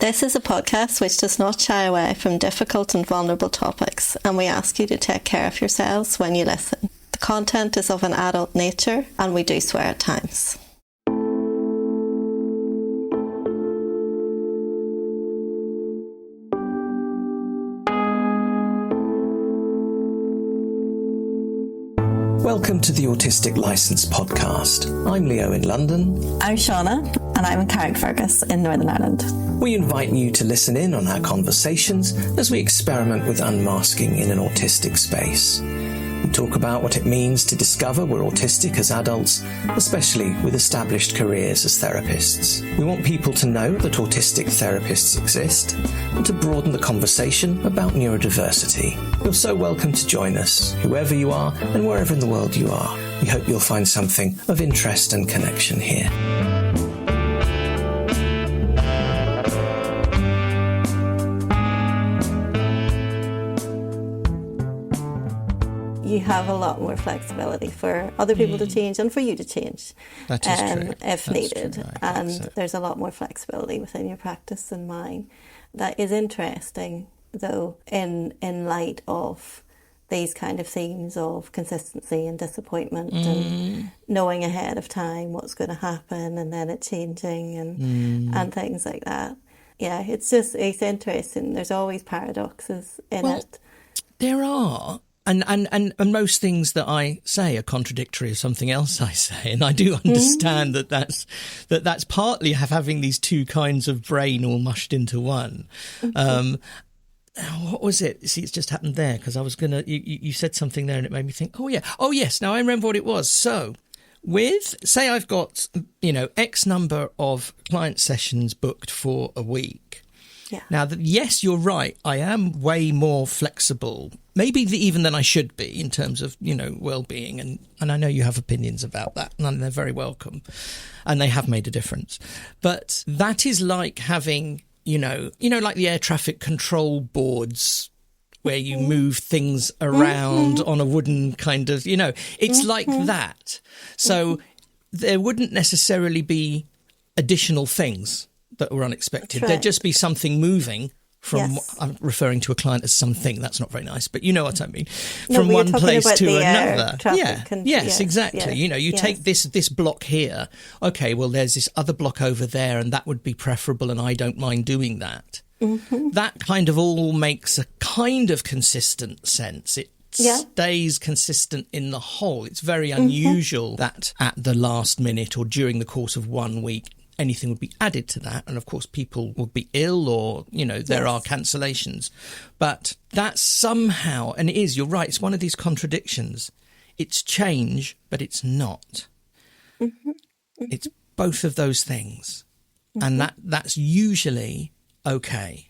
This is a podcast which does not shy away from difficult and vulnerable topics, and we ask you to take care of yourselves when you listen. The content is of an adult nature, and we do swear at times. Welcome to the Autistic Licence podcast. I'm Leo in London. I'm Siana, and I'm in Carrickfergus in Northern Ireland. We invite you to listen in on our conversations as we experiment with unmasking in an autistic space. We talk about what it means to discover we're autistic as adults, especially with established careers as therapists. We want people to know that autistic therapists exist and to broaden the conversation about neurodiversity. You're so welcome to join us, whoever you are and wherever in the world you are. We hope you'll find something of interest and connection here. You have a lot more flexibility for other people to change and for you to change. That is true. If That's needed. True. And there's a lot more flexibility within your practice than mine. That is interesting, though, in light of these kind of themes of consistency and disappointment and knowing ahead of time what's going to happen and then it changing and things like that. Yeah, it's interesting. There's always paradoxes in it. There are. And most things that I say are contradictory of something else I say, and I do understand that's partly having these two kinds of brain all mushed into one. What was it? See, it's just happened there because I was gonna. You said something there, and it made me think. Oh yes. Now I remember what it was. So, say I've got X number of client sessions booked for a week. Yeah. Now, yes, you're right. I am way more flexible, maybe even than I should be in terms of, well-being. And I know you have opinions about that, and they're very welcome. And they have made a difference. But that is like having, like the air traffic control boards where you move things around on a wooden kind of, it's like that. So there wouldn't necessarily be additional things that were unexpected. There'd just be something moving from, I'm referring to a client as something, that's not very nice, but you know what I mean, from one place to another. Yes, exactly. You take this block here, okay, well there's this other block over there and that would be preferable and I don't mind doing that. That kind of all makes a kind of consistent sense. It stays consistent in the whole. It's very unusual that at the last minute or during the course of 1 week anything would be added to that. And of course, people would be ill or, there are cancellations. But that's somehow, and you're right, it's one of these contradictions. It's change, but it's not. It's both of those things. And that's usually okay.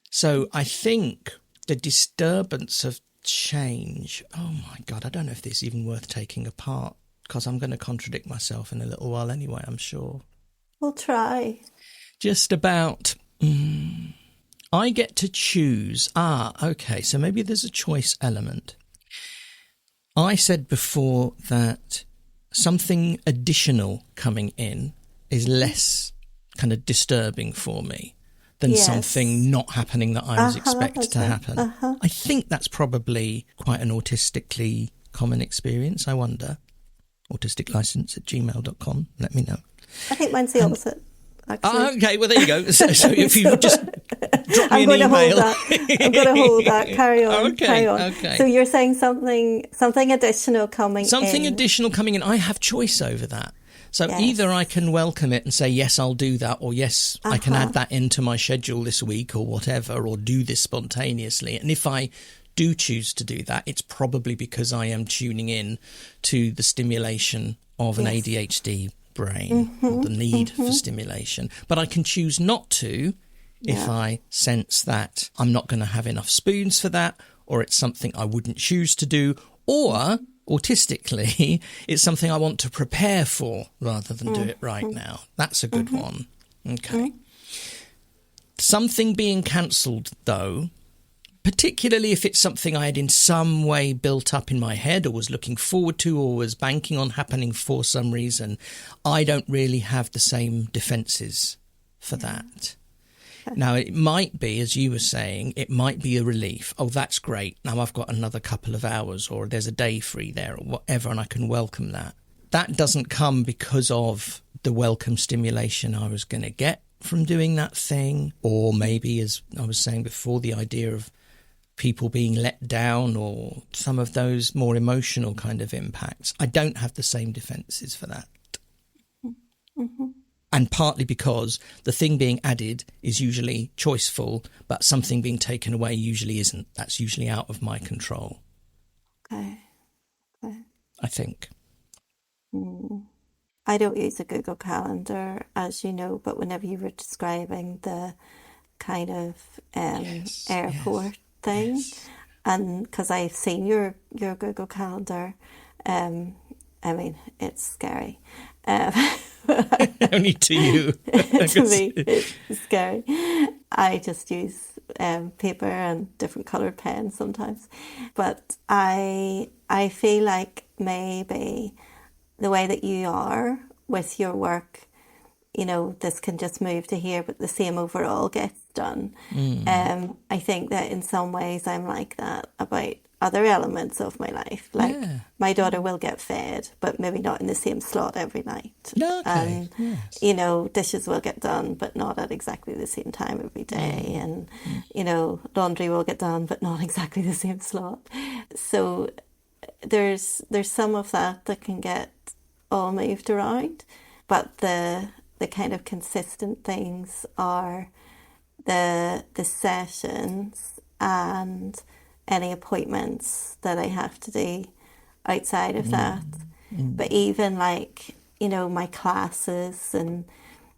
So I think the disturbance of change, oh my God, I don't know if this is even worth taking apart. Because I'm going to contradict myself in a little while anyway, I'm sure. We'll try. Just about, I get to choose. Okay, so maybe there's a choice element. I said before that something additional coming in is less kind of disturbing for me than something not happening that I was expect to happen. I think that's probably quite an autistically common experience, I wonder. autisticlicence@gmail.com. Let me know. I think mine's the opposite, actually. Okay, well, there you go. So if you just drop me an email. I'm going to hold that. Carry on. Okay. So you're saying something additional coming in. Something additional coming in. I have choice over that. So either I can welcome it and say, yes, I'll do that, or yes, I can add that into my schedule this week or whatever, or do this spontaneously. And if I do choose to do that, it's probably because I am tuning in to the stimulation of an ADHD brain, or the need for stimulation. But I can choose not to if I sense that I'm not going to have enough spoons for that, or it's something I wouldn't choose to do, or autistically, it's something I want to prepare for rather than do it right now. That's a good one. Okay. Something being cancelled, though, particularly if it's something I had in some way built up in my head or was looking forward to or was banking on happening for some reason, I don't really have the same defences for that. Now, it might be, as you were saying, it might be a relief. Oh, that's great. Now I've got another couple of hours, or there's a day free there, or whatever, and I can welcome that. That doesn't come because of the welcome stimulation I was going to get from doing that thing, or maybe, as I was saying before, the idea of people being let down, or some of those more emotional kind of impacts. I don't have the same defences for that. Mm-hmm. And partly because the thing being added is usually choiceful, but something being taken away usually isn't. That's usually out of my control. Okay. I think. I don't use a Google Calendar, as you know, but whenever you were describing the kind of airport thing, and because I've seen your Google Calendar, I mean, it's scary. Only to you. To me, it's scary. I just use paper and different coloured pens sometimes. But I feel like maybe the way that you are with your work, you know, this can just move to here, but the same overall gets done. I think that in some ways I'm like that about other elements of my life. Like my daughter will get fed, but maybe not in the same slot every night. Okay. And, you know, dishes will get done, but not at exactly the same time every day. And, you know, laundry will get done, but not exactly the same slot. So there's some of that can get all moved around, but the kind of consistent things are the sessions and any appointments that I have to do outside of that. But even like, you know, my classes and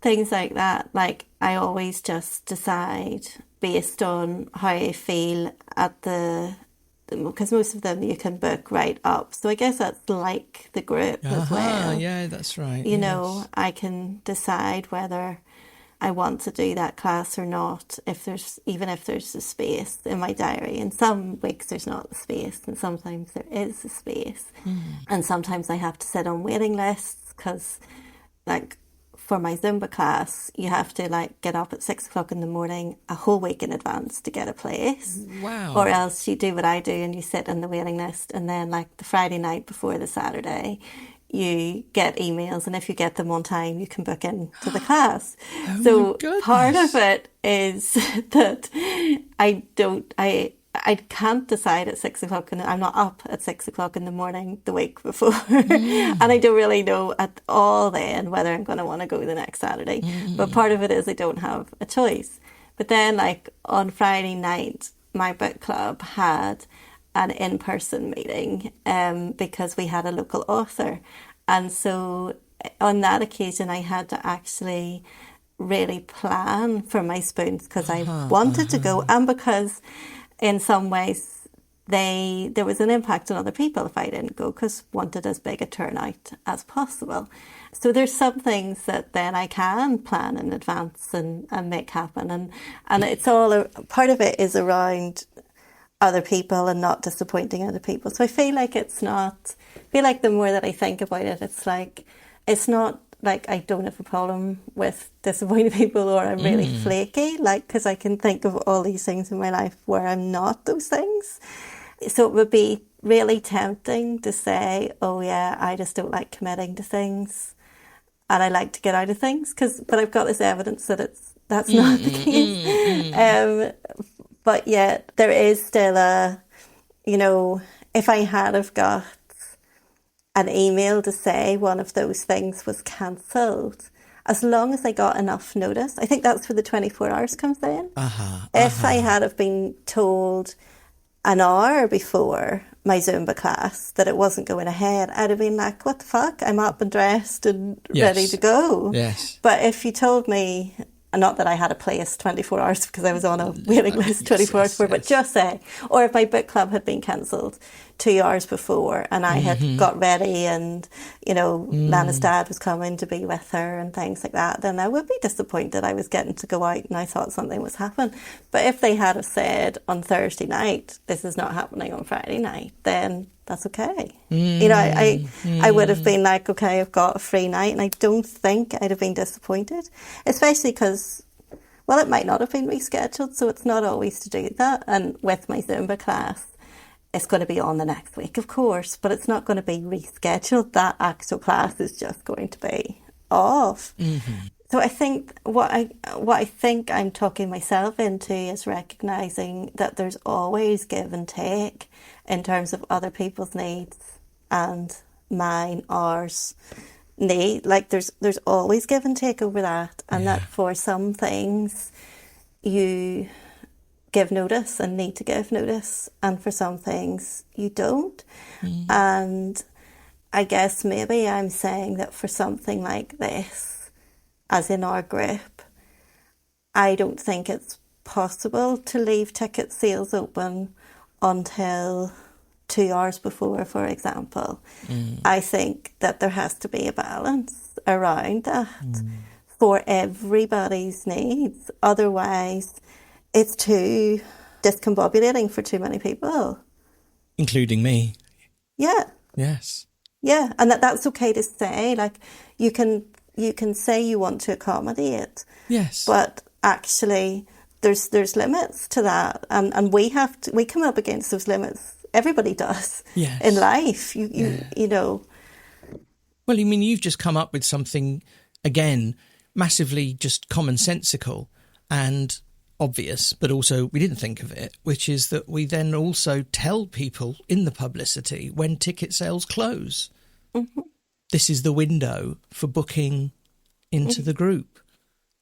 things like that, like I always just decide based on how I feel at because most of them you can book right up. So I guess that's like the group as well. Yeah, that's right. You know, I can decide whether I want to do that class or not, if there's a space in my diary. And some weeks there's not the space, and sometimes there is a space. And sometimes I have to sit on waiting lists because, like, for my Zumba class, you have to like get up at 6 o'clock in the morning a whole week in advance to get a place. Wow. Or else you do what I do and you sit on the waiting list, and then like the Friday night before the Saturday, you get emails, and if you get them on time, you can book in to the class. So part of it is that I can't decide at 6 o'clock, and I'm not up at 6 o'clock in the morning the week before. And I don't really know at all then whether I'm going to want to go the next Saturday. But part of it is I don't have a choice. But then like on Friday night, my book club had an in-person meeting because we had a local author. And so on that occasion, I had to actually really plan for my spoons because I wanted to go, and because in some ways there was an impact on other people if I didn't go, because wanted as big a turnout as possible. So there's some things that then I can plan in advance and make happen, and it's all part of it is around other people and not disappointing other people. So I feel like the more that I think about it, it's not like I don't have a problem with disappointing people or I'm really flaky, like, because I can think of all these things in my life where I'm not those things. So it would be really tempting to say, oh yeah, I just don't like committing to things and I like to get out of things, but I've got this evidence that that's not the case. But yet there is still if I had have got an email to say one of those things was cancelled, as long as I got enough notice, I think that's where the 24 hours comes in. If I had have been told an hour before my Zumba class that it wasn't going ahead, I'd have been like, what the fuck? I'm up and dressed and ready to go. Yes. But if you told me, not that I had a place 24 hours because I was on a waiting list 24 hours before, but just say, or if my book club had been cancelled 2 hours before and I had got ready and, Lana's dad was coming to be with her and things like that, then I would be disappointed I was getting to go out and I thought something was happening. But if they had have said on Thursday night, this is not happening on Friday night, then that's okay. I would have been like, okay, I've got a free night, and I don't think I'd have been disappointed, especially because well, it might not have been rescheduled, so it's not always to do that. And with my Zumba class, it's going to be on the next week, of course, but it's not going to be rescheduled. That actual class is just going to be off. Mm-hmm. So I think what I think I'm talking myself into is recognising that there's always give and take in terms of other people's needs and mine, ours, need. Like there's always give and take over that, and that for some things you give notice and need to give notice, and for some things you don't. And I guess maybe I'm saying that for something like this, as in our group, I don't think it's possible to leave ticket sales open until 2 hours before, for example. I think that there has to be a balance around that for everybody's needs. Otherwise, it's too discombobulating for too many people. Including me. Yeah. Yes. Yeah, and that's okay to say. Like, you can say you want to accommodate. Yes. But actually, there's limits to that. And we come up against those limits. Everybody does in life. You know. Well, I mean, you've just come up with something, again, massively just commonsensical and obvious, but also we didn't think of it, which is that we then also tell people in the publicity when ticket sales close. Mm-hmm. This is the window for booking into the group.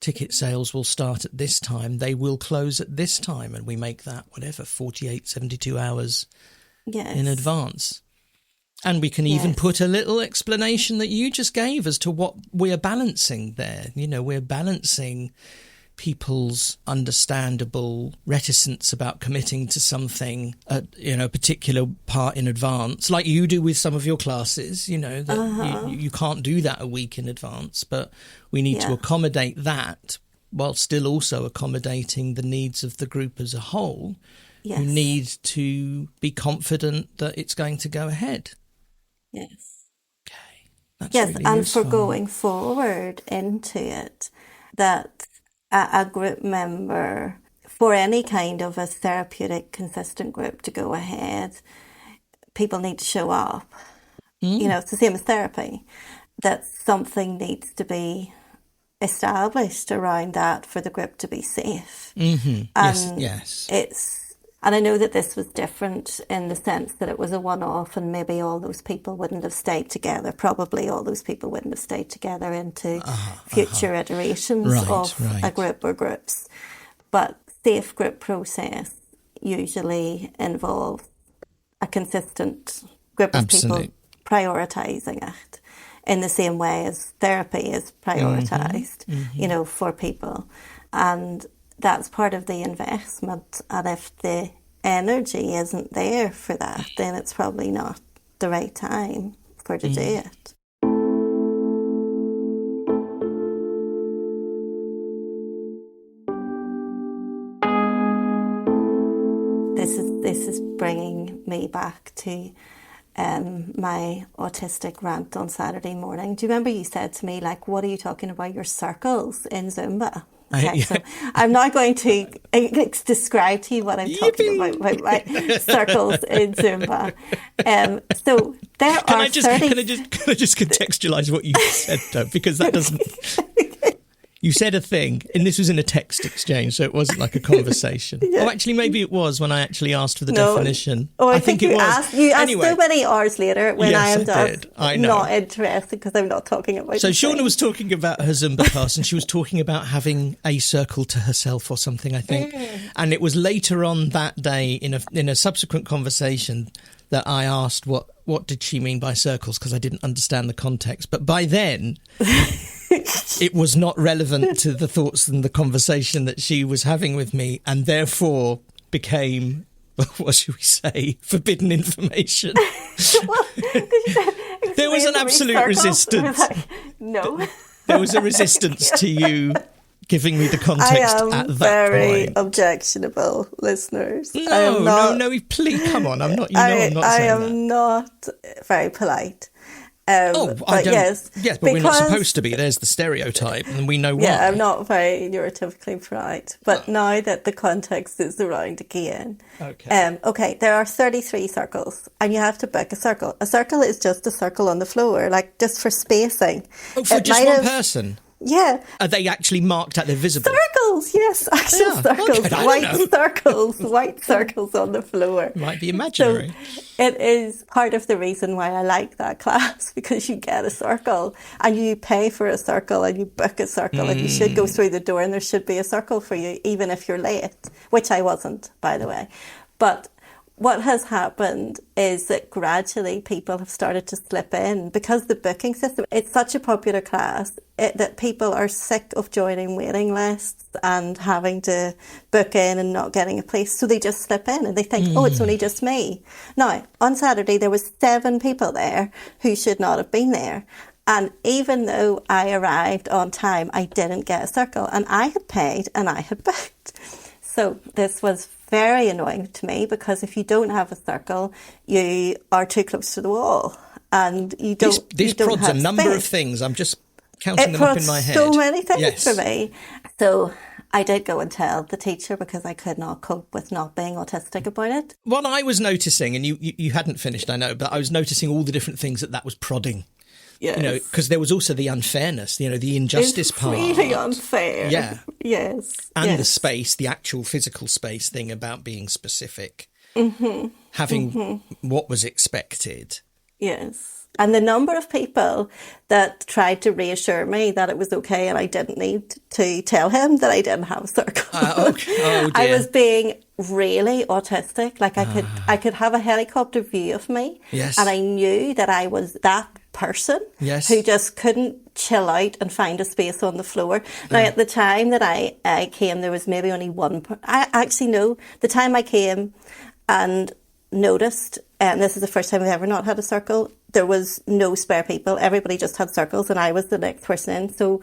Ticket sales will start at this time. They will close at this time. And we make that, 48, 72 hours in advance. And we can even put a little explanation that you just gave as to what we're balancing there. You know, we're balancing people's understandable reticence about committing to something at, a particular part in advance, like you do with some of your classes, that you can't do that a week in advance, but we need to accommodate that while still also accommodating the needs of the group as a whole, who need to be confident that it's going to go ahead. Yes. Okay. That's yes, really and useful. For going forward into it, that a group member, for any kind of a therapeutic, consistent group to go ahead, people need to show up. It's the same as therapy, that something needs to be established around that for the group to be safe. Mm-hmm. Yes. And I know that this was different in the sense that it was a one-off, and maybe all those people wouldn't have stayed together. Probably all those people wouldn't have stayed together into future iterations of a group or groups. But safe group process usually involves a consistent group of people prioritising it in the same way as therapy is prioritised, for people. And that's part of the investment, and if the energy isn't there for that, then it's probably not the right time to do it. This is bringing me back to my autistic rant on Saturday morning. Do you remember you said to me, like, what are you talking about, your circles in Zumba? Okay, so I'm now going to describe to you what I'm talking about my circles in Zumba. So there are Can I just contextualise what you said, though, because that doesn't... You said a thing, and this was in a text exchange, so it wasn't like a conversation. Oh, actually, maybe it was when I actually asked for the definition. Oh, I think it was. You asked so many hours later when I am not interested because I'm not talking about. So Siana was talking about her Zumba class, and she was talking about having a circle to herself or something, I think. And it was later on that day in a subsequent conversation that I asked what did she mean by circles, because I didn't understand the context. But by then, it was not relevant to the thoughts and the conversation that she was having with me, and therefore became, what should we say, forbidden information. There was an absolute resistance. No. There was a resistance to you giving me the context at that point. I am very objectionable, listeners. No, please, come on. I'm not. I'm not saying that. I am not very polite. Yes, but we're not supposed to be. There's the stereotype, and we know why. Yeah, I'm not very neurotypically bright, but now that the context is around again. Okay, there are 33 circles, and you have to book a circle. A circle is just a circle on the floor, like just for spacing. Oh, for just one person? Yeah. Are they actually marked out? They're visible? Circles, yes, actual circles. Okay, white circles on the floor. Might be imaginary. So it is part of the reason why I like that class, because you get a circle and you pay for a circle and you book a circle and you should go through the door and there should be a circle for you, even if you're late, which I wasn't, by the way. But what has happened is that gradually people have started to slip in because the booking system, it's such a popular class that people are sick of joining waiting lists and having to book in and not getting a place. So they just slip in and they think, oh, it's only just me. Now, on Saturday, there was 7 people there who should not have been there. And even though I arrived on time, I didn't get a circle and I had paid and I had booked. So this was very annoying to me because if you don't have a circle, you are too close to the wall and you don't. This prods a number of things. I'm just counting them up in my head. So many things for me. So I did go and tell the teacher because I could not cope with not being autistic about it. What I was noticing, and you hadn't finished, I know, but I was noticing all the different things that was prodding. Yes. You know, because there was also the unfairness, the injustice part. It's really unfair. Yeah. Yes. And the space, the actual physical space thing about being specific. Having what was expected. Yes. And the number of people that tried to reassure me that it was okay and I didn't need to tell him that I didn't have a circle. Okay. Oh, dear. I was being really autistic. Like I could have a helicopter view of me. Yes. And I knew that I was that person who just couldn't chill out and find a space on the floor. Now, at the time that I came, there was maybe only one. The time I came and noticed, and this is the first time I've ever not had a circle, there was no spare people. Everybody just had circles and I was the next person in. So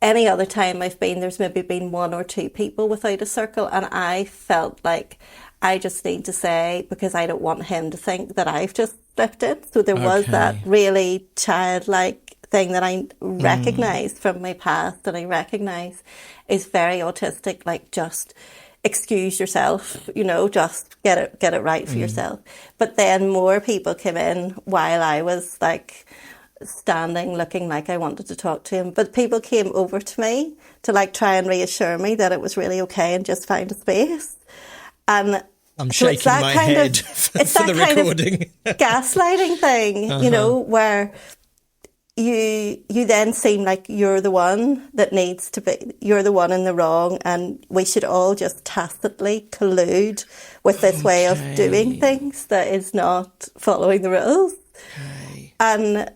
any other time I've been, there's maybe been 1 or 2 people without a circle, and I felt like I just need to say, because I don't want him to think that I've just slipped in. So there was that really childlike thing that I recognised from my past, that I recognise is very autistic, like just excuse yourself, just get it right for yourself. But then more people came in while I was like standing looking like I wanted to talk to him. But people came over to me to like try and reassure me that it was really okay and just find a space. And I'm shaking my head for the recording. Gaslighting thing, where you then seem like you're the one that needs to be, you're the one in the wrong, and we should all just tacitly collude with this way of doing things that is not following the rules. And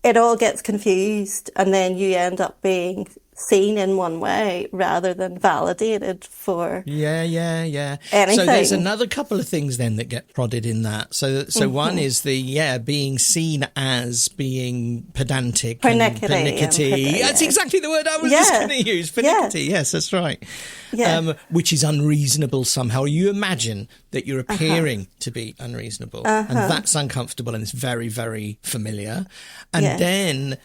it all gets confused, and then you end up being seen in one way rather than validated for anything. So there's another couple of things then that get prodded in that. So one is the being seen as being pedantic, pernickety. That's exactly the word I was just going to use. Pernickety. Yes, that's right. Which is unreasonable somehow. You imagine that you're appearing to be unreasonable, and that's uncomfortable, and it's very, very familiar. And then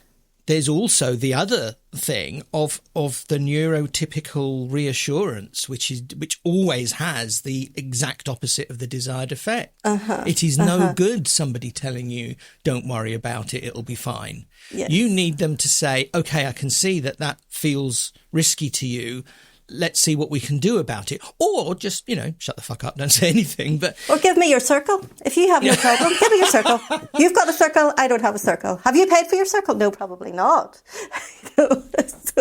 there's also the other thing of the neurotypical reassurance, which always has the exact opposite of the desired effect. It is no good somebody telling you, don't worry about it, it'll be fine. Yes. You need them to say, okay, I can see that feels risky to you. Let's see what we can do about it. Or just, shut the fuck up, don't say anything. Or give me your circle. If you have no problem, give me your circle. You've got a circle, I don't have a circle. Have you paid for your circle? No, probably not. Yes.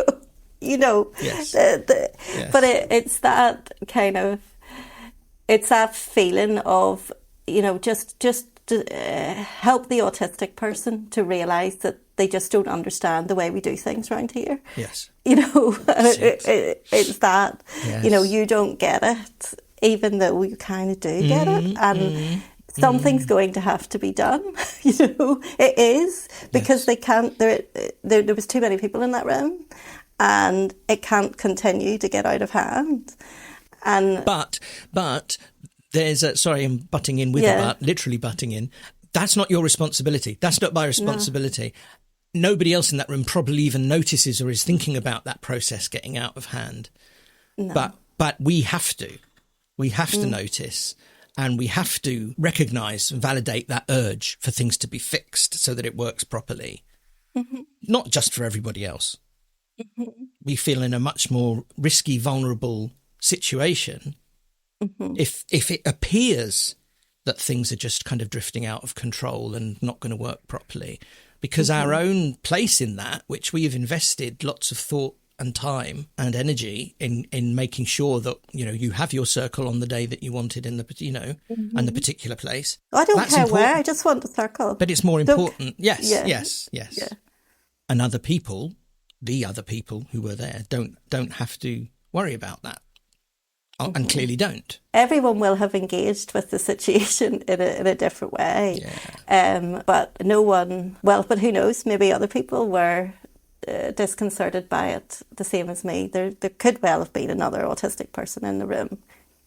But it's that kind of, it's that feeling of, just to help the autistic person to realise that they just don't understand the way we do things around here. Yes. It's that, you don't get it, even though you kind of do get it. And something's going to have to be done. It is, because they can't, there was too many people in that room, and it can't continue to get out of hand. And But there's sorry, I'm butting in with a but, literally butting in. That's not your responsibility. That's not my responsibility. No. Nobody else in that room probably even notices or is thinking about that process getting out of hand. No. But we have to. We have to notice, and we have to recognise and validate that urge for things to be fixed so that it works properly. Mm-hmm. Not just for everybody else. Mm-hmm. We feel in a much more risky, vulnerable situation if it appears that things are just kind of drifting out of control and not going to work properly, because our own place in that, which we have invested lots of thought and time and energy in making sure that, you know, you have your circle on the day that you wanted in the, you know, and the particular place. I don't care where, I just want the circle. But it's more important. Yes. Yeah. And other people, the other people who were there, don't have to worry about that. And clearly don't. Everyone will have engaged with the situation in a different way. Yeah. But no one, but who knows, maybe other people were disconcerted by it the same as me. There could well have been another autistic person in the room,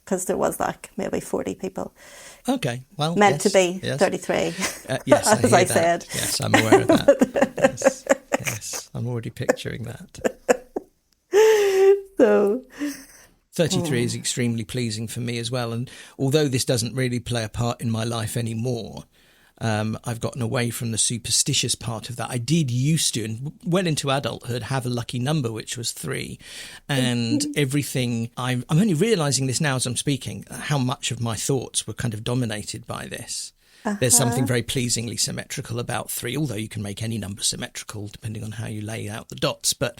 because there was like maybe 40 people. Okay, well, meant to be 33. Yes, as I said. Yes, I'm aware of that. yes, I'm already picturing that. So 33 is extremely pleasing for me as well. And although this doesn't really play a part in my life anymore, I've gotten away from the superstitious part of that. I did used to, and well into adulthood, have a lucky number, which was 3. And everything, I'm only realising this now as I'm speaking, how much of my thoughts were kind of dominated by this. There's something very pleasingly symmetrical about 3, although you can make any number symmetrical depending on how you lay out the dots. But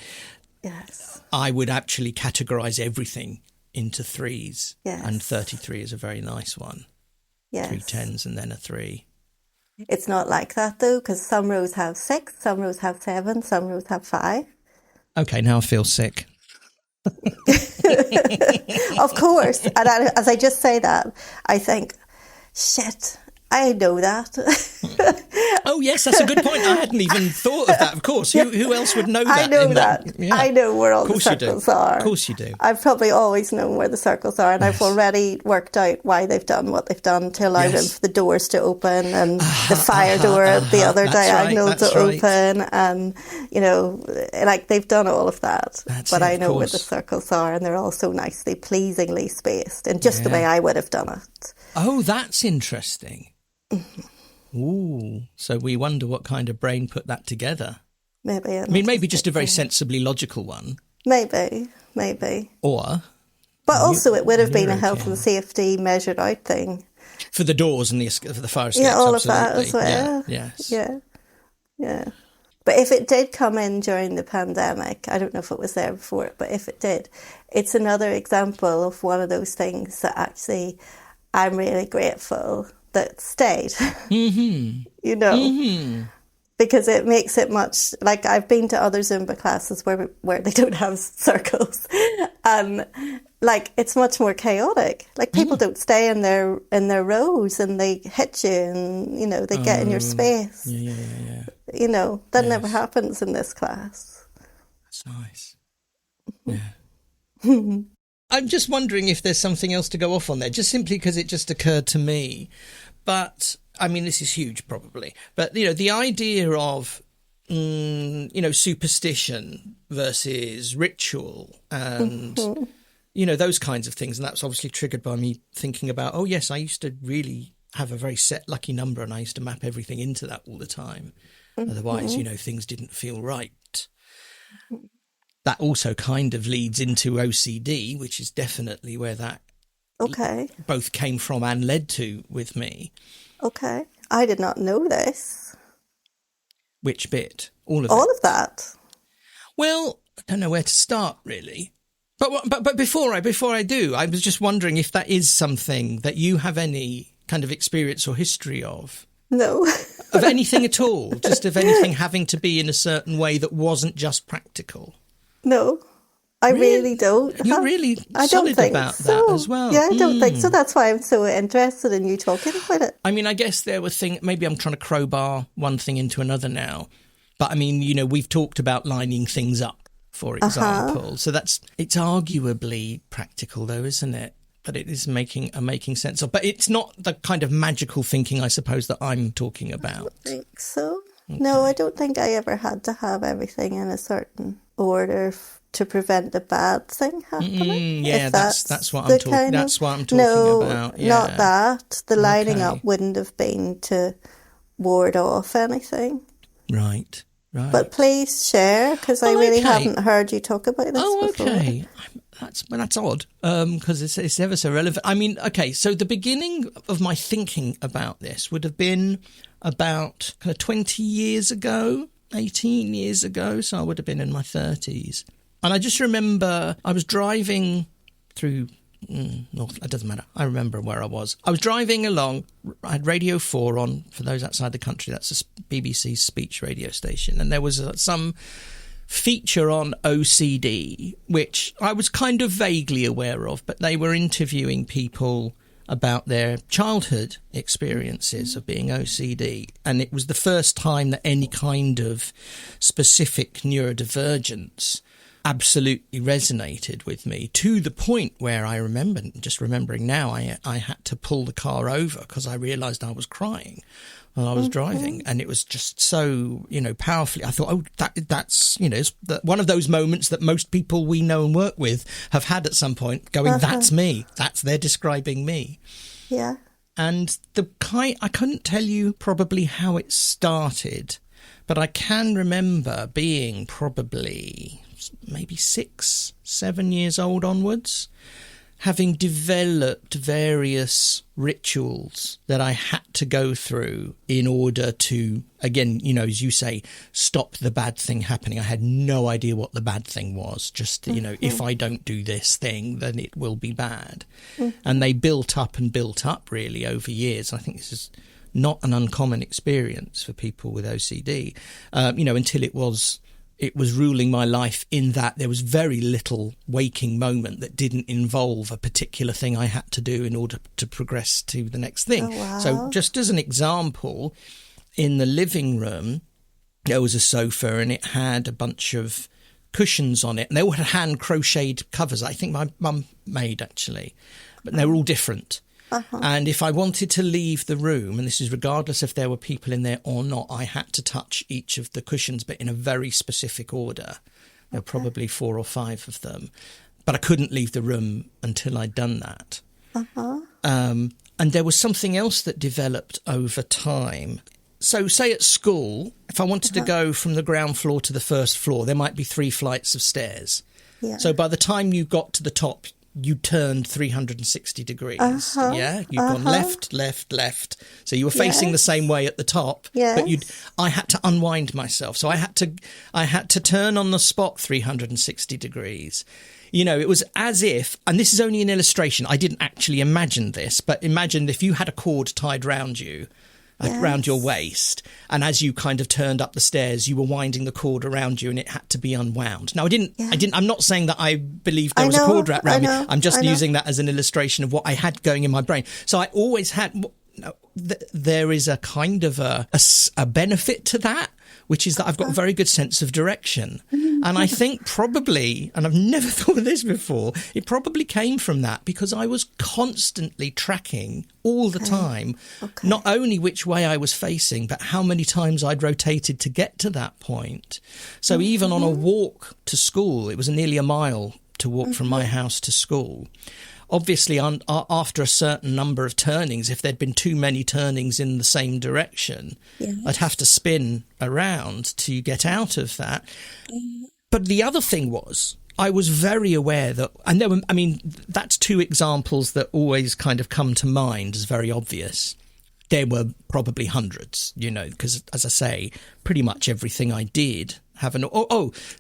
yes, I would actually categorise everything into 3s. Yes. And 33 is a very nice one. Yes. 3 10s and then a 3. It's not like that though, because some rows have 6, some rows have 7, some rows have 5. Okay, now I feel sick. Of course. And as I just say that, I think, shit, I know that. Oh, yes, that's a good point. I hadn't even thought of that, of course. Who else would know that? I know that. Yeah. I know where all the circles are. Of course you do. I've probably always known where the circles are, and I've already worked out why they've done what they've done to allow them for the doors to open and the fire door at the other diagonal to open. And, you know, like they've done all of that. But I know where the circles are, and they're all so nicely, pleasingly spaced in just the way I would have done it. Oh, that's interesting. Ooh, so we wonder what kind of brain put that together. Maybe just a very sensibly logical one. Maybe. Or... But also it would have been a health and safety measured out thing. For the doors and for the fire escapes, all absolutely. of that as well. Yeah. But if it did come in during the pandemic, I don't know if it was there before, but if it did, it's another example of one of those things that actually I'm really grateful that stayed, you know, because it makes it much, like I've been to other Zumba classes where they don't have circles, and like it's much more chaotic. Like people don't stay in their rows, and they hit you, and you know they get in your space. Yeah. You know that never happens in this class. That's nice. Yeah. I'm just wondering if there's something else to go off on there, just simply because it just occurred to me. But, I mean, this is huge probably. But, you know, the idea of, you know, superstition versus ritual and, you know, those kinds of things. And that's obviously triggered by me thinking about, oh, yes, I used to really have a very set lucky number and I used to map everything into that all the time. Otherwise, you know, things didn't feel right. That also kind of leads into OCD, which is definitely where that both came from and led to with me. Okay. I did not know this. Which bit? All of that. Well, I don't know where to start, really. But before I do, I was just wondering if that is something that you have any kind of experience or history of. No. Of anything at all? Just of anything having to be in a certain way that wasn't just practical? No, I really don't. You're really solid about that as well. Yeah, I don't think so. That's why I'm so interested in you talking about it. I mean, I guess there were things, maybe I'm trying to crowbar one thing into another now. But I mean, you know, we've talked about lining things up, for example. So it's arguably practical though, isn't it? but it is making sense of. But it's not the kind of magical thinking, I suppose, that I'm talking about. I don't think so. Okay. No, I don't think I ever had to have everything in a certain order to prevent a bad thing happening. Yeah, that's what I'm talking. That's what I'm talking about. Yeah. Not that. The lining up wouldn't have been to ward off anything. Right. But please share, because I really haven't heard you talk about this before. Okay. That's odd, because it's ever so relevant. I mean, okay, so the beginning of my thinking about this would have been about kind of 20 years ago, 18 years ago, so I would have been in my 30s. And I just remember I was driving through... it doesn't matter. I remember where I was. I was driving along. I had Radio 4 on, for those outside the country. That's a BBC speech radio station. And there was some feature on OCD, which I was kind of vaguely aware of, but they were interviewing people about their childhood experiences of being OCD. And it was the first time that any kind of specific neurodivergence absolutely resonated with me, to the point where I remember, just remembering now, I had to pull the car over because I realised I was crying while I was driving, and it was just so, powerfully. I thought, that's, one of those moments that most people we know and work with have had at some point, going, that's me, they're describing me. Yeah. And I couldn't tell you probably how it started, but I can remember being probably maybe 6, 7 years old onwards, having developed various rituals that I had to go through in order to, again, as you say, stop the bad thing happening. I had no idea what the bad thing was. Just, if I don't do this thing, then it will be bad. And they built up really over years. I think this is not an uncommon experience for people with OCD, until it was ruling my life, in that there was very little waking moment that didn't involve a particular thing I had to do in order to progress to the next thing. Oh, wow. So just as an example, in the living room, there was a sofa and it had a bunch of cushions on it, and they all had hand crocheted covers. I think my mum made, actually, but they were all different. And if I wanted to leave the room, and this is regardless if there were people in there or not, I had to touch each of the cushions, but in a very specific order. There were probably 4 or 5 of them. But I couldn't leave the room until I'd done that. And there was something else that developed over time. So say at school, if I wanted to go from the ground floor to the first floor, there might be 3 flights of stairs. Yeah. So by the time you got to the top, you turned 360 degrees. Yeah, you've gone left, left, left. So you were facing the same way at the top. But I had to unwind myself. So I had to turn on the spot 360 degrees. It was as if, and this is only an illustration, I didn't actually imagine this, but imagine if you had a cord tied round you, around your waist, and as you kind of turned up the stairs, you were winding the cord around you and it had to be unwound. Now, I'm not saying that I believed there was a cord wrapped around me. I'm just using that as an illustration of what I had going in my brain. So I always had, there is a kind of a benefit to that, which is that I've got a very good sense of direction. And I think probably, and I've never thought of this before, it probably came from that, because I was constantly tracking all the time, not only which way I was facing, but how many times I'd rotated to get to that point. So even on a walk to school, it was nearly a mile to walk from my house to school. Obviously, after a certain number of turnings, if there'd been too many turnings in the same direction, I'd have to spin around to get out of that. But the other thing was, I was very aware that, and that's 2 examples that always kind of come to mind as very obvious. There were probably hundreds, because, as I say, pretty much everything I did have an...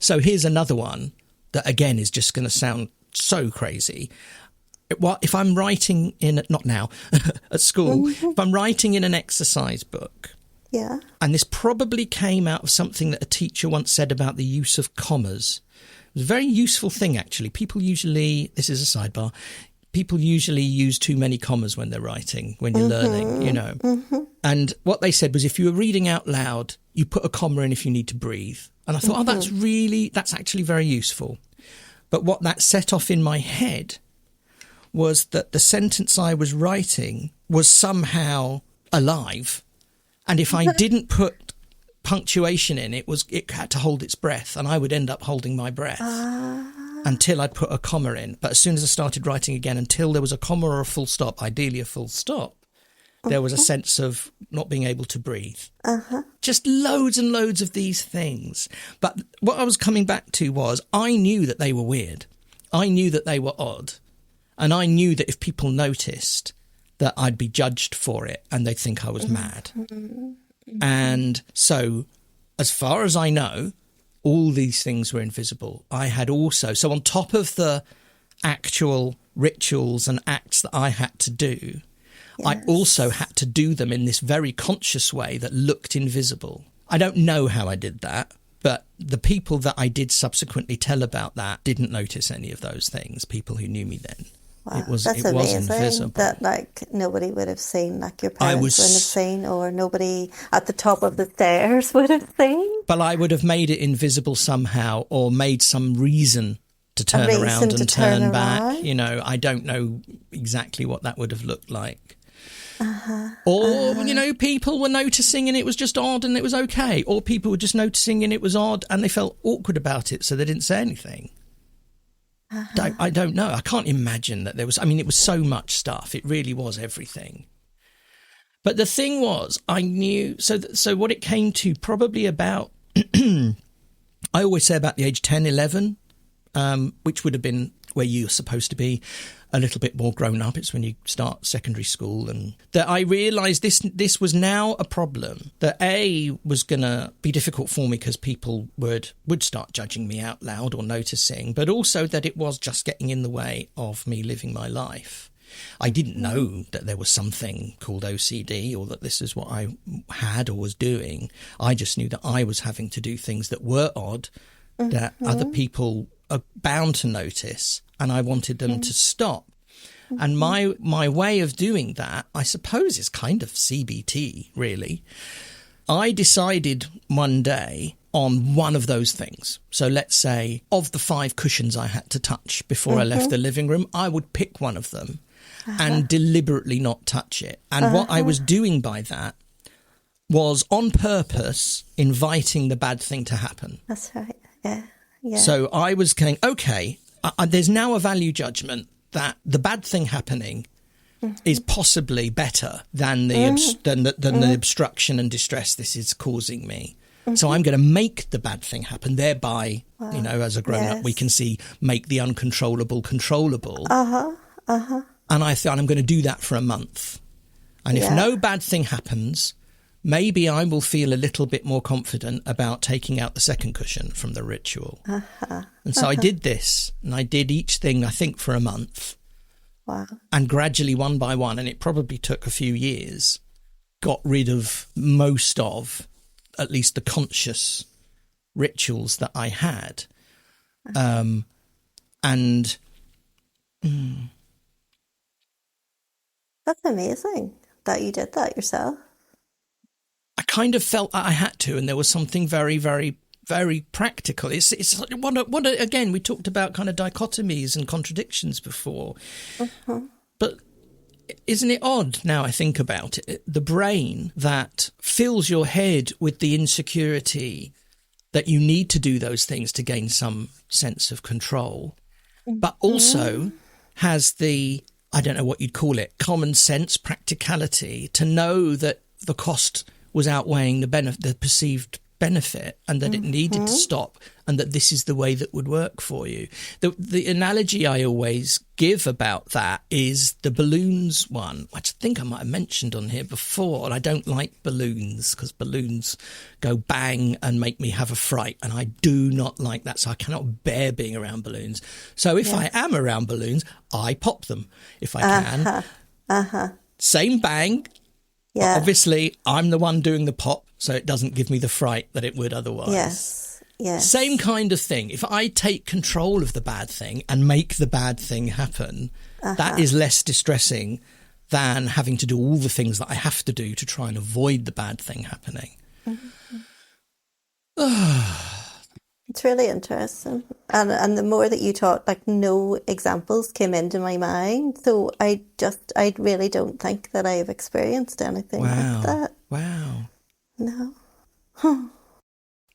So here's another one that, again, is just going to sound so crazy. Well, if I'm writing not now, at school, if I'm writing in an exercise book, and this probably came out of something that a teacher once said about the use of commas. It was a very useful thing, actually. People usually, this is a sidebar, people usually use too many commas when they're writing, when you're learning, And what they said was, if you were reading out loud, you put a comma in if you need to breathe. And I thought, that's actually very useful. But what that set off in my head was that the sentence I was writing was somehow alive. And if I didn't put punctuation in, it had to hold its breath, and I would end up holding my breath until I'd put a comma in. But as soon as I started writing again, until there was a comma or a full stop, ideally a full stop, there was a sense of not being able to breathe. Just loads and loads of these things. But what I was coming back to was I knew that they were weird. I knew that they were odd. And I knew that if people noticed, that I'd be judged for it and they'd think I was mad. And so, as far as I know, all these things were invisible. I had also, so on top of the actual rituals and acts that I had to do, I also had to do them in this very conscious way that looked invisible. I don't know how I did that, but the people that I did subsequently tell about that didn't notice any of those things, people who knew me then. Wow, was amazing invisible. that like nobody would have seen, like your parents wouldn't have seen, or nobody at the top of the stairs would have seen. But I would have made it invisible somehow, or made some reason to turn around and turn back. You know, I don't know exactly what that would have looked like. Or, you know, people were noticing and it was just odd and it was okay. Or people were just noticing and it was odd and they felt awkward about it, so they didn't say anything. I don't know. I can't imagine that there was... I mean, it was so much stuff. It really was everything. But the thing was, I knew... So what it came to probably about... I always say about the age 10, 11, which would have been where you're supposed to be a little bit more grown up. It's when you start secondary school, and that I realised this was now a problem that was going to be difficult for me because people would start judging me out loud or noticing, but also that it was just getting in the way of me living my life. I didn't know that there was something called OCD or that this is what I had or was doing. I just knew that I was having to do things that were odd, that other people are bound to notice, and I wanted them to stop. And my way of doing that, I suppose, is kind of CBT, really. I decided one day on one of those things. So let's say of the 5 cushions I had to touch before I left the living room, I would pick one of them and deliberately not touch it. And what I was doing by that was on purpose inviting the bad thing to happen. That's right. Yeah. Yeah. So I was going, okay, there's now a value judgment that the bad thing happening is possibly better than the obstruction and distress this is causing me. So I'm going to make the bad thing happen. Thereby, you know, as a grown-up, we can make the uncontrollable controllable. And I thought I'm going to do that for a month. And if no bad thing happens, maybe I will feel a little bit more confident about taking out the second cushion from the ritual. And so I did this, and I did each thing, I think, for a month. Wow. And gradually, one by one, and it probably took a few years, got rid of most of, at least the conscious rituals that I had. That's amazing that you did that yourself. I kind of felt I had to, and there was something very, very, very practical. It's again, we talked about kind of dichotomies and contradictions before, but isn't it odd now I think about it? The brain that fills your head with the insecurity that you need to do those things to gain some sense of control, but also has the, I don't know what you'd call it, common sense, practicality to know that the cost was outweighing the perceived benefit, and that it needed to stop, and that this is the way that would work for you. The analogy I always give about that is the balloons one, which I think I might have mentioned on here before. And I don't like balloons because balloons go bang and make me have a fright, and I do not like that. So I cannot bear being around balloons. So if I am around balloons, I pop them if I can. Same bang. Yeah. Obviously, I'm the one doing the pop, so it doesn't give me the fright that it would otherwise. Yes. Same kind of thing. If I take control of the bad thing and make the bad thing happen, that is less distressing than having to do all the things that I have to do to try and avoid the bad thing happening. It's really interesting. And the more that you talk, like, no examples came into my mind. So I really don't think that I've experienced anything like that. Wow. No.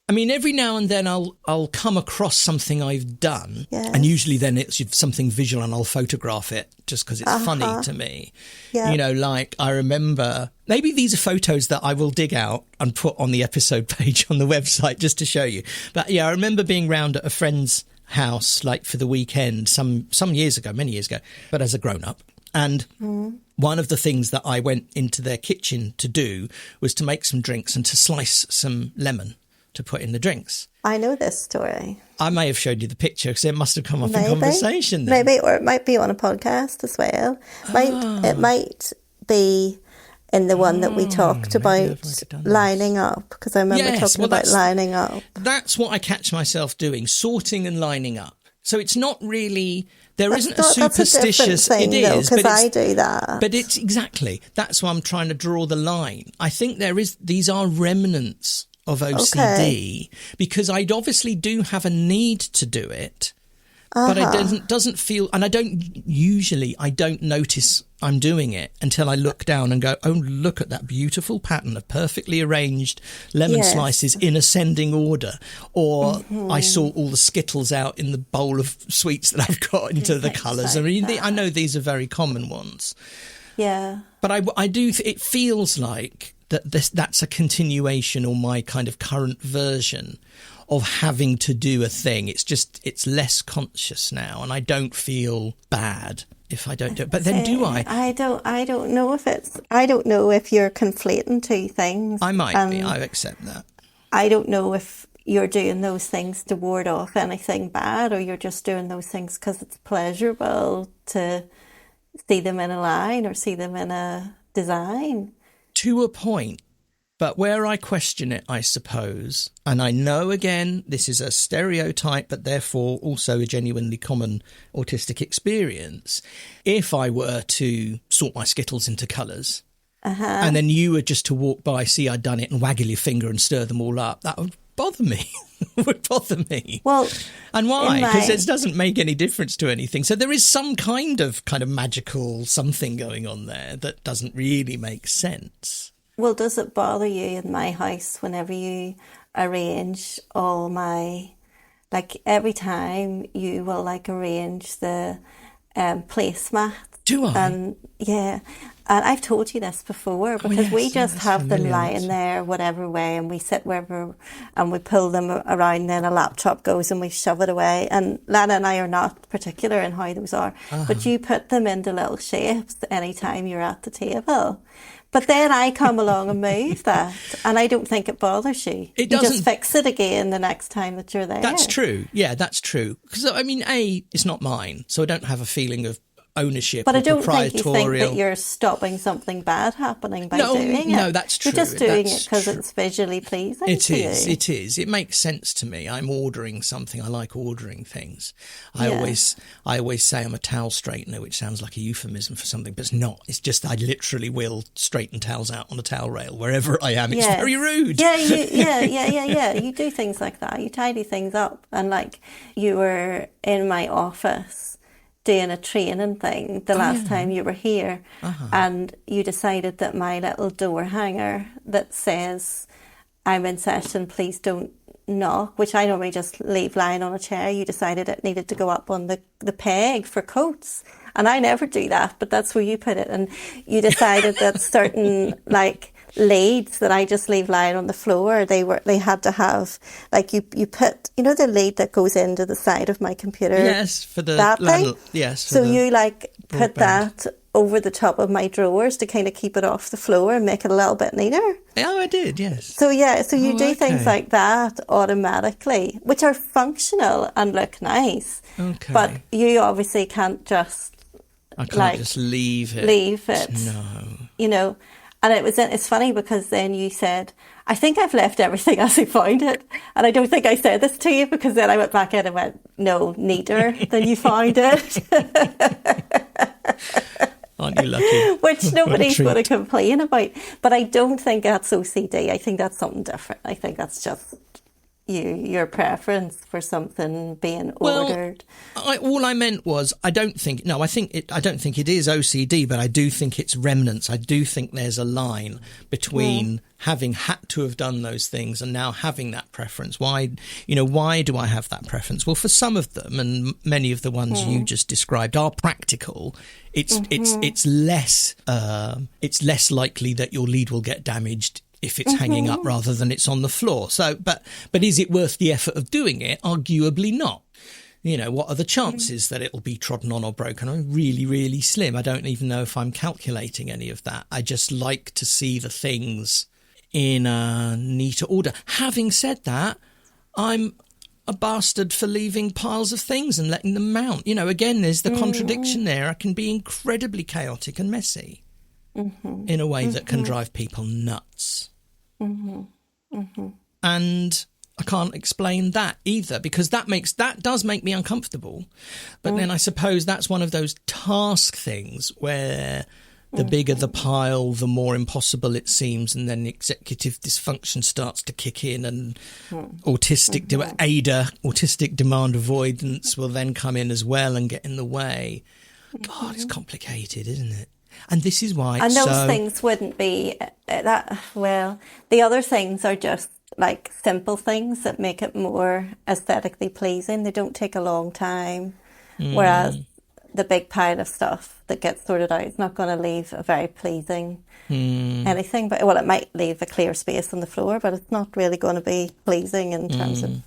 I mean, every now and then I'll come across something I've done, Yes. and usually then it's something visual, and I'll photograph it just because it's funny to me. Yeah. You know, like I remember, maybe these are photos that I will dig out and put on the episode page on the website just to show you. But yeah, I remember being round at a friend's house like for the weekend some years ago, many years ago, but as a grown up. And one of the things that I went into their kitchen to do was to make some drinks and to slice some lemon to put in the drinks. I know this story. I may have showed you the picture because it must have come up in conversation then. Maybe, or it might be on a podcast as well. It might be in the one that we talked about lining up, because I remember talking about lining up. That's what I catch myself doing, sorting and lining up. So it's not really, isn't a superstitious, that's a different thing, it is, because I do that. But it's exactly, that's why I'm trying to draw the line. I think these are remnants of OCD, because I obviously do have a need to do it, but it doesn't feel, and I don't notice I'm doing it until I look down and go, oh, look at that beautiful pattern of perfectly arranged lemon slices in ascending order. Or I sort all the Skittles out in the bowl of sweets that I've got into the colours. I mean, I know these are very common ones. Yeah. But I do, it feels like that's a continuation, or my kind of current version of having to do a thing. It's less conscious now, and I don't feel bad if I don't do it. But then do I? I don't know if you're conflating two things. I might be. I accept that. I don't know if you're doing those things to ward off anything bad, or you're just doing those things because it's pleasurable to see them in a line or see them in a design. To a point, but where I question it, I suppose, and I know, again, this is a stereotype, but therefore also a genuinely common autistic experience. If I were to sort my Skittles into colours, and then you were just to walk by, see I'd done it, and waggle your finger and stir them all up, that would bother me. Would bother me. Well, and why? Because it doesn't make any difference to anything. So there is some kind of magical something going on there that doesn't really make sense. Well, does it bother you in my house whenever you arrange all my, like, every time you will like arrange the placemat? Do I? And yeah. And I've told you this before, because we just have them lying there whatever way, and we sit wherever, and we pull them around, and then a laptop goes and we shove it away. And Lana and I are not particular in how those are, but you put them into little shapes anytime you're at the table. But then I come along and move that, and I don't think it bothers you. It doesn't. You just fix it again the next time that you're there. That's true. Yeah, that's true. Because, I mean, it's not mine, so I don't have a feeling of ownership, but I don't think you think that you're stopping something bad happening by doing it. No, that's true. You're just doing it because it's visually pleasing. It is. It is. It makes sense to me. I'm ordering something. I like ordering things. I always say I'm a towel straightener, which sounds like a euphemism for something, but it's not. It's just I literally will straighten towels out on a towel rail wherever I am. It's very rude. Yeah. You do things like that. You tidy things up, and like you were in my office doing a training thing the last time you were here, and you decided that my little door hanger that says I'm in session, please don't knock, which I normally just leave lying on a chair, you decided it needed to go up on the peg for coats. And I never do that, but that's where you put it. And you decided that certain like leads that I just leave lying on the floor, they had to have, like, you put, you know, the lead that goes into the side of my computer. Yes, for that thing. Yes. So you like put that over the top of my drawers to kind of keep it off the floor and make it a little bit neater. Oh, I did, yes. So you do things like that automatically, which are functional and look nice. Okay. But you obviously can't just just leave it. No. You know. And it's funny because then you said, I think I've left everything as I found it. And I don't think I said this to you, because then I went back in and went, no, neater than you found it. Aren't you lucky? Which nobody's going to complain about. But I don't think that's OCD. I think that's something different. I think that's just your preference for something being Well, ordered. all I meant was I don't think it is OCD, but I do think it's remnants. I do think there's a line between having had to have done those things and now having that preference. Why do I have that preference? Well, for some of them, and many of the ones you just described are practical. It's less likely that your lead will get damaged if it's hanging up rather than it's on the floor. So, but is it worth the effort of doing it? Arguably not. What are the chances that it'll be trodden on or broken? I'm really, really slim. I don't even know if I'm calculating any of that. I just like to see the things in a neater order. Having said that, I'm a bastard for leaving piles of things and letting them mount. Again, there's the contradiction there. I can be incredibly chaotic and messy. In a way that can drive people nuts. And I can't explain that either, because that does make me uncomfortable. But then I suppose that's one of those task things where the bigger the pile, the more impossible it seems, and then executive dysfunction starts to kick in, and autistic demand avoidance will then come in as well and get in the way. God, it's complicated, isn't it? And this is why and those things wouldn't be that well. The other things are just like simple things that make it more aesthetically pleasing. They don't take a long time, whereas the big pile of stuff that gets sorted out is not going to leave a very pleasing anything. But it might leave a clear space on the floor, but it's not really going to be pleasing in terms of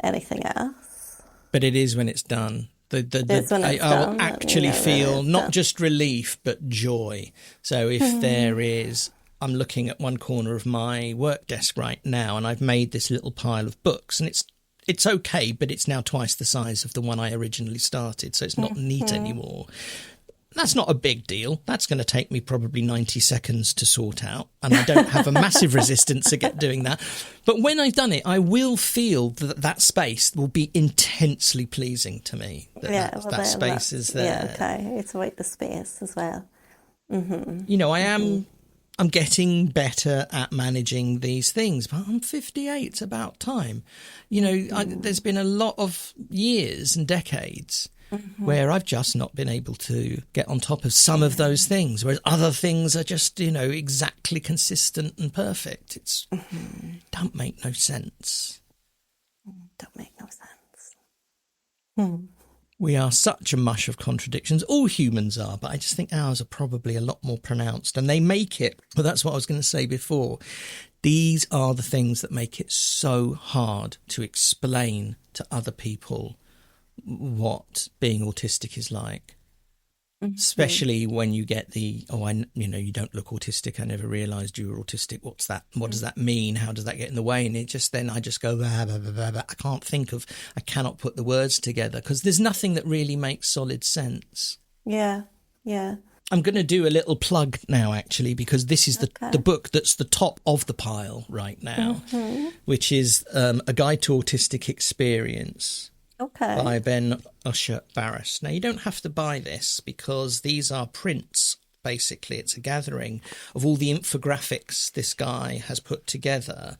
anything else. But it is when it's done. I'll actually feel not just relief but joy. So if there is, I'm looking at one corner of my work desk right now, and I've made this little pile of books, and it's okay, but it's now twice the size of the one I originally started, so it's not neat anymore. That's not a big deal. That's going to take me probably 90 seconds to sort out, and I don't have a massive resistance against doing that. But when I've done it, I will feel that space will be intensely pleasing to me. That space is there. Yeah, okay. It's about the space as well. I'm getting better at managing these things, but I'm 58. It's about time. There's been a lot of years and decades where I've just not been able to get on top of some of those things, whereas other things are just, exactly consistent and perfect. It's don't make no sense. Don't make no sense. We are such a mush of contradictions. All humans are, but I just think ours are probably a lot more pronounced. And they make it, well, that's what I was going to say before. These are the things that make it so hard to explain to other people what being autistic is like. Especially when you get you don't look autistic. I never realised you were autistic. What's that? What does that mean? How does that get in the way? And I just go, blah, blah, blah, blah. I cannot put the words together because there's nothing that really makes solid sense. Yeah. I'm going to do a little plug now, actually, because this is the book that's the top of the pile right now, which is A Guide to Autistic Experience. Okay. By Ben Usher Barris. Now, you don't have to buy this because these are prints, basically. It's a gathering of all the infographics this guy has put together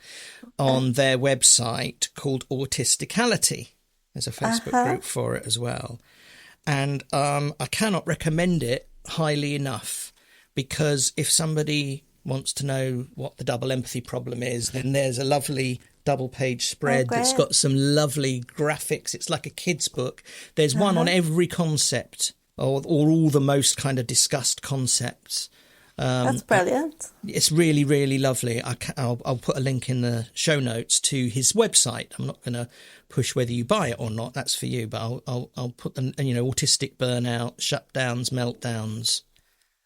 on their website called Autisticality. There's a Facebook group for it as well. And I cannot recommend it highly enough because if somebody wants to know what the double empathy problem is, then there's a lovely double-page spread that's got some lovely graphics. It's like a kid's book. There's one on every concept or all the most kind of discussed concepts. That's brilliant. It's really, really lovely. I'll put a link in the show notes to his website. I'm not going to push whether you buy it or not. That's for you. But I'll put them, autistic burnout, shutdowns, meltdowns,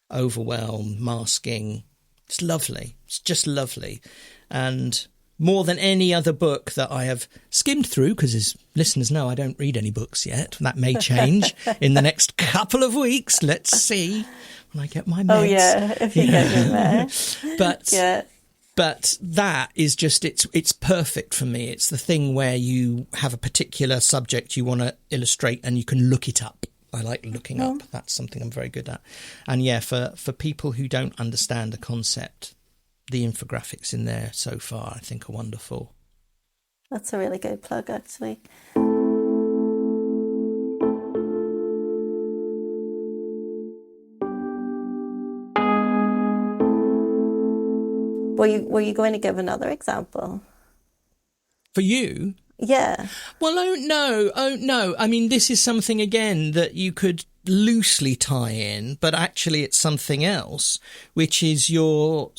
overwhelm, masking. It's lovely. It's just lovely. And more than any other book that I have skimmed through, because as listeners know, I don't read any books yet. That may change in the next couple of weeks. Let's see when I get my meds. Oh, yeah, if you get your meds. But that is just, it's perfect for me. It's the thing where you have a particular subject you want to illustrate and you can look it up. I like looking up. That's something I'm very good at. And yeah, for people who don't understand the concept, the infographics in there so far, I think, are wonderful. That's a really good plug, actually. Were you going to give another example? For you? Yeah. Well, oh no. I mean, this is something, again, that you could loosely tie in, but actually it's something else, which is your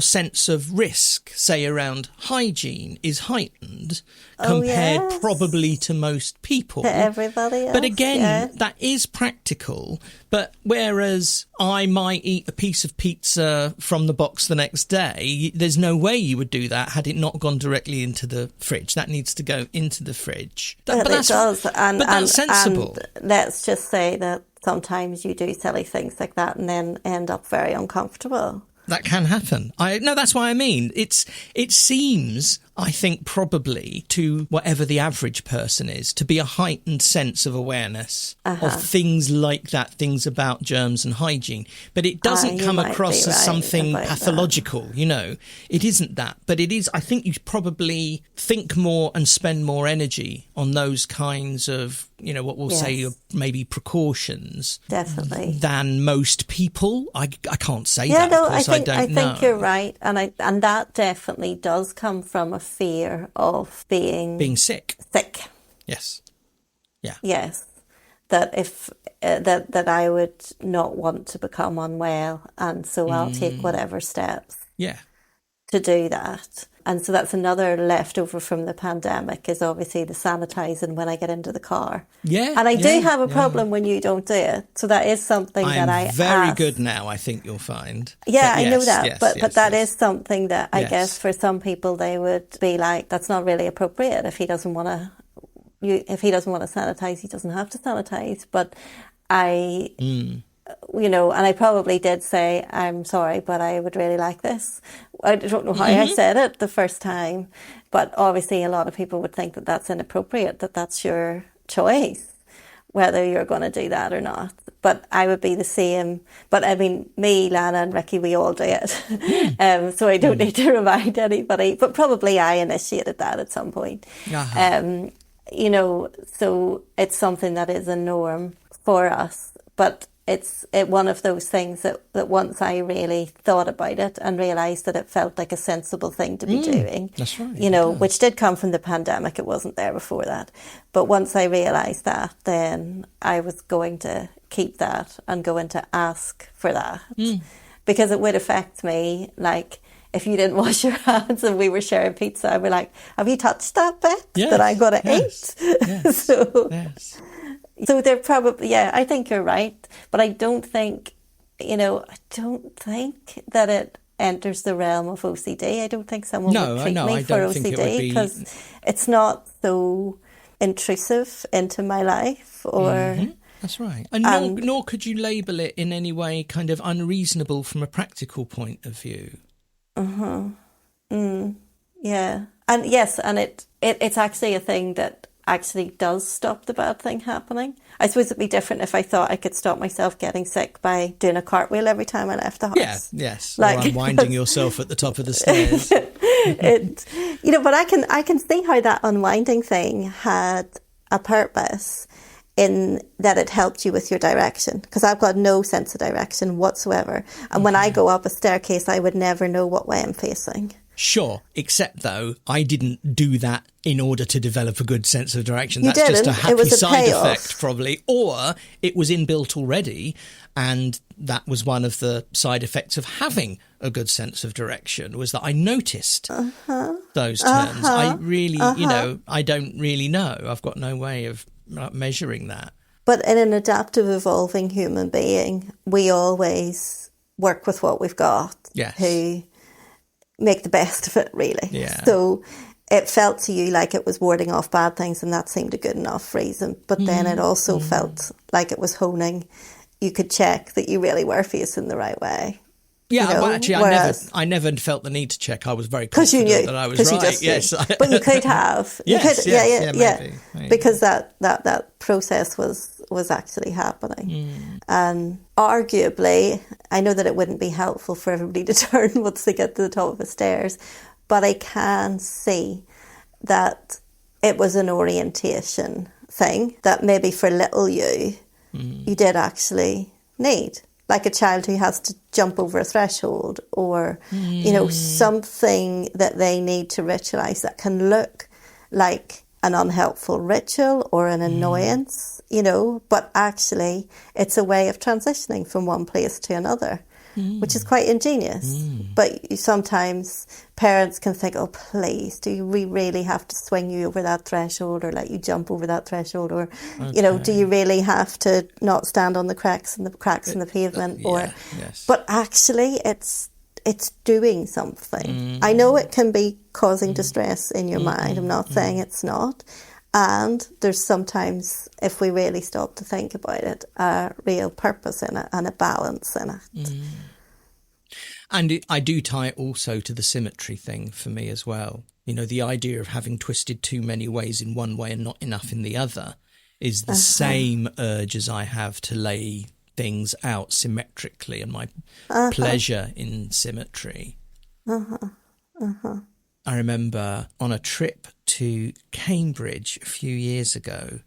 sense of risk, say around hygiene, is heightened compared probably to most people. To everybody else. But again, that is practical. But whereas I might eat a piece of pizza from the box the next day, there's no way you would do that had it not gone directly into the fridge. That needs to go into the fridge. But it does. And that's sensible. And let's just say that sometimes you do silly things like that and then end up very uncomfortable. That can happen. No, that's what I mean. It seems, I think, probably to whatever the average person is, to be a heightened sense of awareness of things like that, things about germs and hygiene. But it doesn't come across as something pathological, It isn't that. But it is, I think you probably think more and spend more energy on those kinds of, what we'll say are maybe precautions. Definitely. Than most people. I can't say that, of course, I think you're right. And that definitely does come from a fear of being sick. Yes. Yeah. Yes. That if that I would not want to become unwell, and so I'll take whatever steps. Yeah. To do that. And so that's another leftover from the pandemic, is obviously the sanitising when I get into the car. Yeah. And I do have a problem when you don't do it. So that is something that I very good now, I think you'll find. Yeah, I know that. But that is something that I guess for some people they would be like, that's not really appropriate. If he doesn't want to sanitise, he doesn't have to sanitise. But and I probably did say, I'm sorry, but I would really like this. I don't know how I said it the first time, but obviously a lot of people would think that that's inappropriate, that that's your choice, whether you're going to do that or not. But I would be the same. But I mean, me, Lana and Ricky, we all do it. So I don't need to remind anybody, but probably I initiated that at some point. So it's something that is a norm for us, but it's one of those things that once I really thought about it and realised that it felt like a sensible thing to be doing. That's right. Which did come from the pandemic. It wasn't there before that. But once I realised that, then I was going to keep that and going to ask for that. Because it would affect me, like, if you didn't wash your hands and we were sharing pizza, I'd be like, have you touched that bit that I'm going to eat? Yes. So they're probably, I think you're right. But I don't think, that it enters the realm of OCD. I don't think someone would treat me for OCD because it's not so intrusive into my life That's right. And nor could you label it in any way kind of unreasonable from a practical point of view. Yeah. And yes, and it's actually a thing that actually does stop the bad thing happening. I suppose it'd be different if I thought I could stop myself getting sick by doing a cartwheel every time I left the house. Yes. Like, or unwinding yourself at the top of the stairs. But I can see how that unwinding thing had a purpose in that it helped you with your direction, because I've got no sense of direction whatsoever. And when I go up a staircase, I would never know what way I'm facing. Sure, except though, I didn't do that in order to develop a good sense of direction. That's just a happy side effect, probably. Or it was inbuilt already, and that was one of the side effects of having a good sense of direction, was that I noticed those turns. I really, I don't really know. I've got no way of measuring that. But in an adaptive, evolving human being, we always work with what we've got. Yes. Who make the best of it, really. Yeah. So it felt to you like it was warding off bad things, and that seemed a good enough reason. But then it also felt like it was honing. You could check that you really were facing the right way. Yeah, well, actually, I never felt the need to check. I was very confident that I was right. Yes, but you could have. Yes, maybe. Because that process was actually happening. And arguably, I know that it wouldn't be helpful for everybody to turn once they get to the top of the stairs, but I can see that it was an orientation thing that maybe for little you did actually need. Like a child who has to jump over a threshold, or, you know, something that they need to ritualise that can look like an unhelpful ritual or an annoyance, you know, but actually it's a way of transitioning from one place to another, which is quite ingenious. But sometimes parents can think, oh, please, do we really have to swing you over that threshold or let you jump over that threshold? Or, you know, do you really have to not stand on the cracks in the pavement? But actually it's doing something. I know it can be causing distress in your mind. I'm not saying it's not. And there's sometimes, if we really stop to think about it, a real purpose in it and a balance in it. And I do tie it also to the symmetry thing for me as well. You know, the idea of having twisted too many ways in one way and not enough in the other is the same urge as I have to lay things out symmetrically, and my pleasure in symmetry. I remember on a trip to Cambridge a few years ago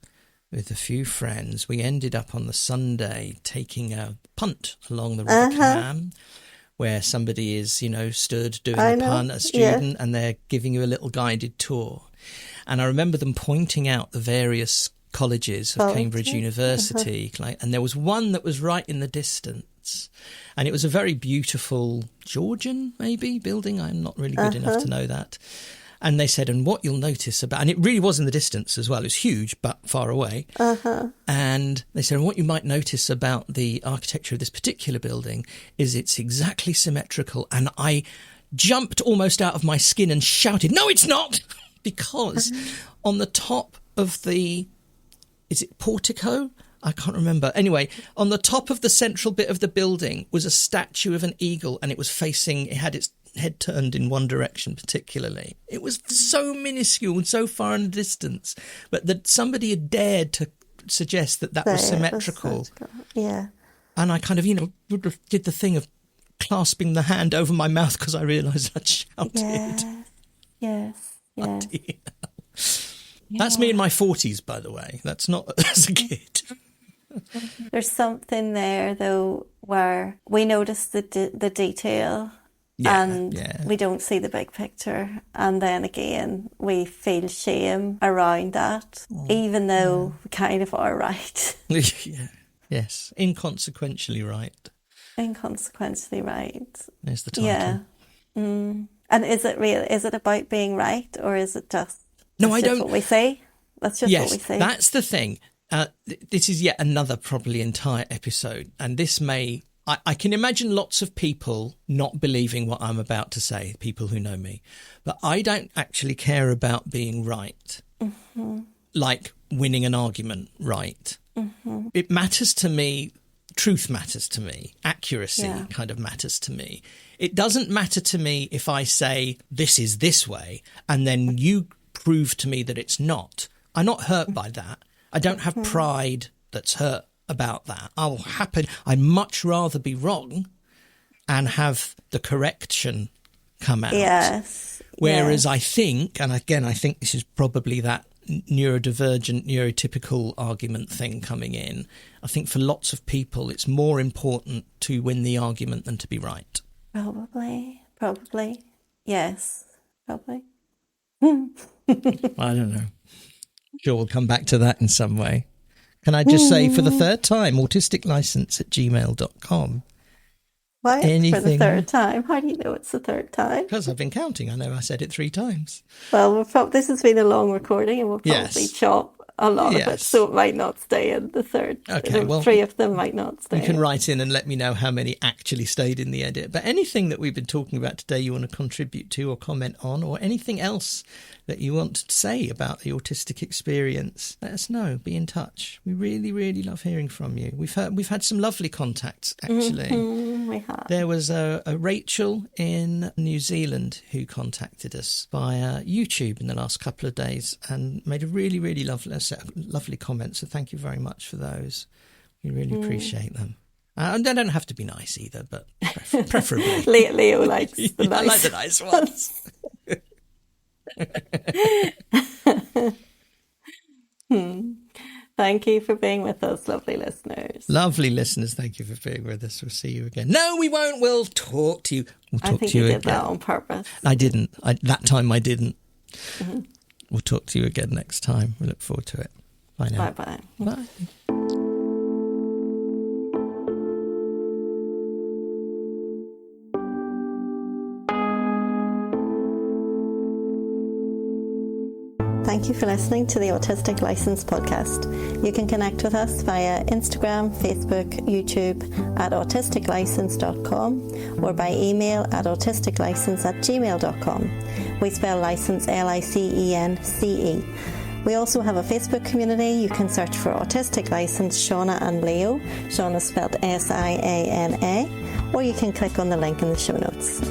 with a few friends, we ended up on the Sunday taking a punt along the River Cam, where somebody is, you know, stood doing a punt, a student, and they're giving you a little guided tour. And I remember them pointing out the various colleges of Cambridge University, and there was one that was right in the distance, and it was a very beautiful Georgian, maybe, building. I'm not really good enough to know that. And they said, and what you'll notice about, and it really was in the distance as well, it was huge but far away. And they said, and what you might notice about the architecture of this particular building is it's exactly symmetrical. And I jumped almost out of my skin and shouted, no, it's not, because on the top of the, is it portico? I can't remember. Anyway, on the top of the central bit of the building was a statue of an eagle, and it was facing, it had its head turned in one direction particularly. It was so minuscule and so far in the distance, but that somebody had dared to suggest that that was symmetrical. Yeah. And I kind of, you know, did the thing of clasping the hand over my mouth because I realised I'd shouted. Yes. That's me in my 40s, by the way. That's not as a kid. There's something there, though, where we notice the detail and we don't see the big picture. And then again, we feel shame around that, even though we kind of are right. Yes, inconsequentially right. Inconsequentially right. There's the title. Yeah. And is it real? Is it about being right, or is it just... No, I don't. What we say. That's just what we say. That's the thing. This is yet another probably entire episode, and this may. I can imagine lots of people not believing what I'm about to say. People who know me, but I don't actually care about being right. Like winning an argument, right? It matters to me. Truth matters to me. Accuracy kind of matters to me. It doesn't matter to me if I say this is this way, and then you prove to me that it's not. I'm not hurt by that. I don't have pride that's hurt about that. I'd much rather be wrong and have the correction come out. Yes. Whereas I think, and again, I think this is probably that neurodivergent, neurotypical argument thing coming in. I think for lots of people, it's more important to win the argument than to be right. Probably. Yes, probably. I don't know. Sure, we'll come back to that in some way. Can I just say for the third time, autisticlicense@gmail.com. Why for the third time? How do you know it's the third time? Because I've been counting. I know I said it 3 times. Well, this has been a long recording, and we'll probably chop a lot of it, so it might not stay in the third. Okay, well, 3 of them might not stay. You can write in and let me know how many actually stayed in the edit. But anything that we've been talking about today you want to contribute to or comment on, or anything else that you want to say about the autistic experience, let us know. Be in touch. We really, really love hearing from you. We've had some lovely contacts, actually. We have. There was a Rachel in New Zealand who contacted us via YouTube in the last couple of days and made a really, really lovely comment. So thank you very much for those. We really appreciate them. And they don't have to be nice either, but preferably. Leo likes the nice. I like the nice ones. Thank you for being with us, lovely listeners. Lovely listeners, thank you for being with us. We'll see you again. No, we won't. We'll talk to you. We'll talk I think to you you did again. that on purpose. I didn't. That time I didn't. Mm-hmm. We'll talk to you again next time. We look forward to it. Bye now. Bye-bye. Bye. Thank you for listening to the Autistic License podcast. You can connect with us via Instagram, Facebook, YouTube at autisticlicense.com or by email at autisticlicense@gmail.com. We spell license LICENCE. We also have a Facebook community. You can search for Autistic License Siana and Leo. Siana spelled SIANA, or you can click on the link in the show notes.